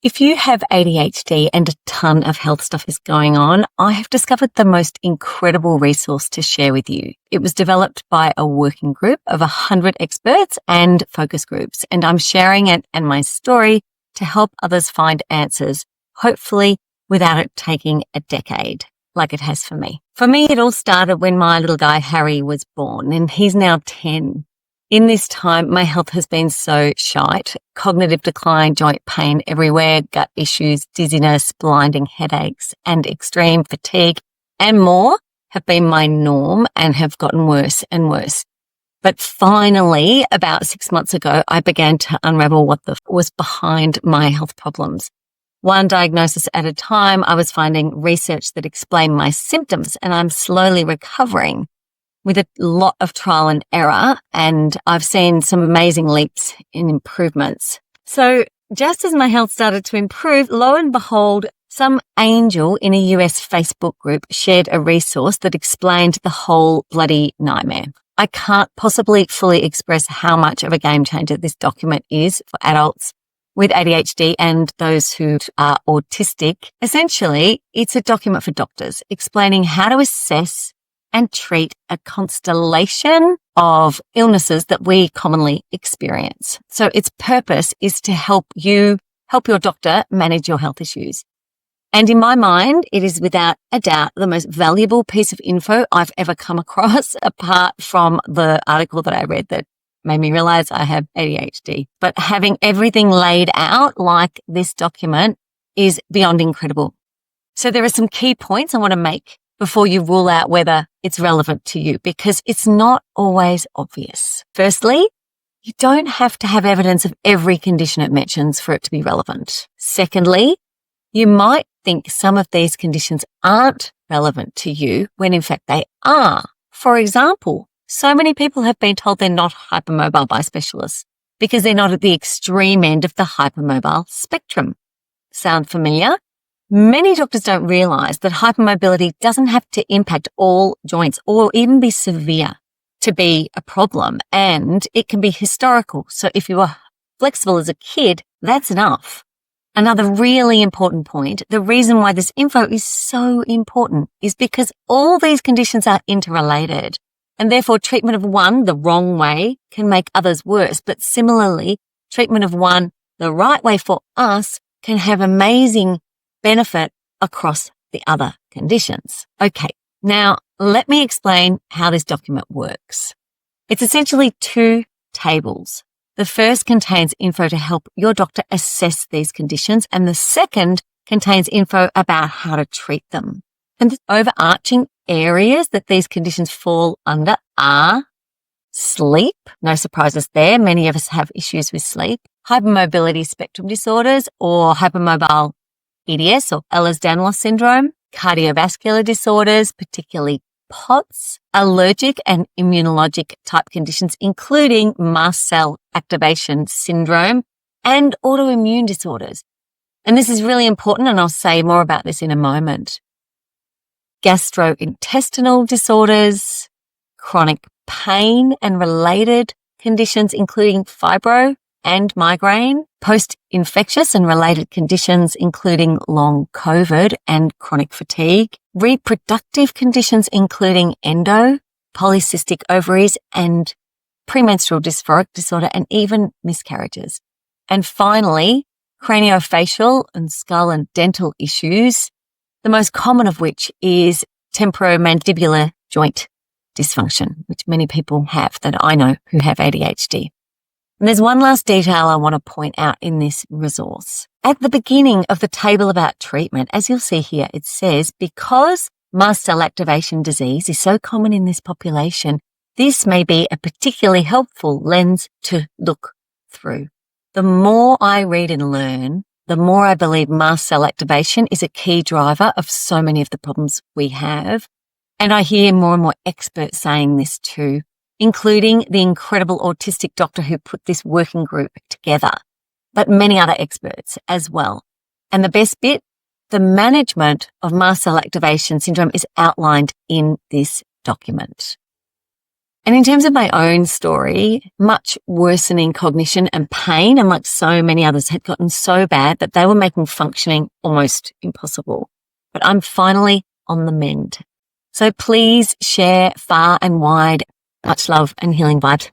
If you have ADHD and a ton of health stuff is going on, I have discovered the most incredible resource to share with you. It was developed by a working group of 100 experts and focus groups, and I'm sharing it and my story to help others find answers, hopefully without it taking a decade like it has for me. For me, it all started when my little guy Harry was born, and he's now 10. In this time, my health has been so shite. Cognitive decline, joint pain everywhere, gut issues, dizziness, blinding headaches, and extreme fatigue and more have been my norm and have gotten worse and worse. But finally, about 6 months ago, I began to unravel what was behind my health problems. One diagnosis at a time, I was finding research that explained my symptoms, and I'm slowly recovering with a lot of trial and error, and I've seen some amazing leaps in improvements. So just as my health started to improve, lo and behold, some angel in a US Facebook group shared a resource that explained the whole bloody nightmare. I can't possibly fully express how much of a game changer this document is for adults with ADHD and those who are autistic. Essentially, it's a document for doctors explaining how to assess and treat a constellation of illnesses that we commonly experience. So its purpose is to help your doctor manage your health issues. And in my mind, it is without a doubt the most valuable piece of info I've ever come across, apart from the article that I read that made me realize I have ADHD. But having everything laid out like this document is beyond incredible. So there are some key points I want to make before you rule out whether it's relevant to you, because it's not always obvious. Firstly, you don't have to have evidence of every condition it mentions for it to be relevant. Secondly, you might think some of these conditions aren't relevant to you when in fact they are. For example, so many people have been told they're not hypermobile by specialists because they're not at the extreme end of the hypermobile spectrum. Sound familiar? Many doctors don't realize that hypermobility doesn't have to impact all joints or even be severe to be a problem, and it can be historical. So if you were flexible as a kid, that's enough. Another really important point, the reason why this info is so important is because all these conditions are interrelated, and therefore treatment of one the wrong way can make others worse. But similarly, treatment of one the right way for us can have amazing benefit across the other conditions. Okay, now let me explain how this document works. It's essentially 2 tables. The first contains info to help your doctor assess these conditions, and the second contains info about how to treat them. And the overarching areas that these conditions fall under are sleep. No surprises there. Many of us have issues with sleep. Hypermobility spectrum disorders or hypermobile EDS or Ehlers-Danlos syndrome, cardiovascular disorders, particularly POTS, allergic and immunologic type conditions, including mast cell activation syndrome and autoimmune disorders. And this is really important, and I'll say more about this in a moment. Gastrointestinal disorders, chronic pain and related conditions, including fibro and migraine, post-infectious and related conditions, including long COVID and chronic fatigue, reproductive conditions, including endo, polycystic ovaries, and premenstrual dysphoric disorder, and even miscarriages. And finally, craniofacial and skull and dental issues, the most common of which is temporomandibular joint dysfunction, which many people have that I know who have ADHD. And there's one last detail I want to point out in this resource. At the beginning of the table about treatment, as you'll see here, it says, because mast cell activation disease is so common in this population, this may be a particularly helpful lens to look through. The more I read and learn, the more I believe mast cell activation is a key driver of so many of the problems we have. And I hear more and more experts saying this too, including the incredible autistic doctor who put this working group together, but many other experts as well. And the best bit, the management of mast cell activation syndrome is outlined in this document. And in terms of my own story, much worsening cognition and pain, and like so many others, had gotten so bad that they were making functioning almost impossible. But I'm finally on the mend. So please share far and wide. Much love and healing vibes.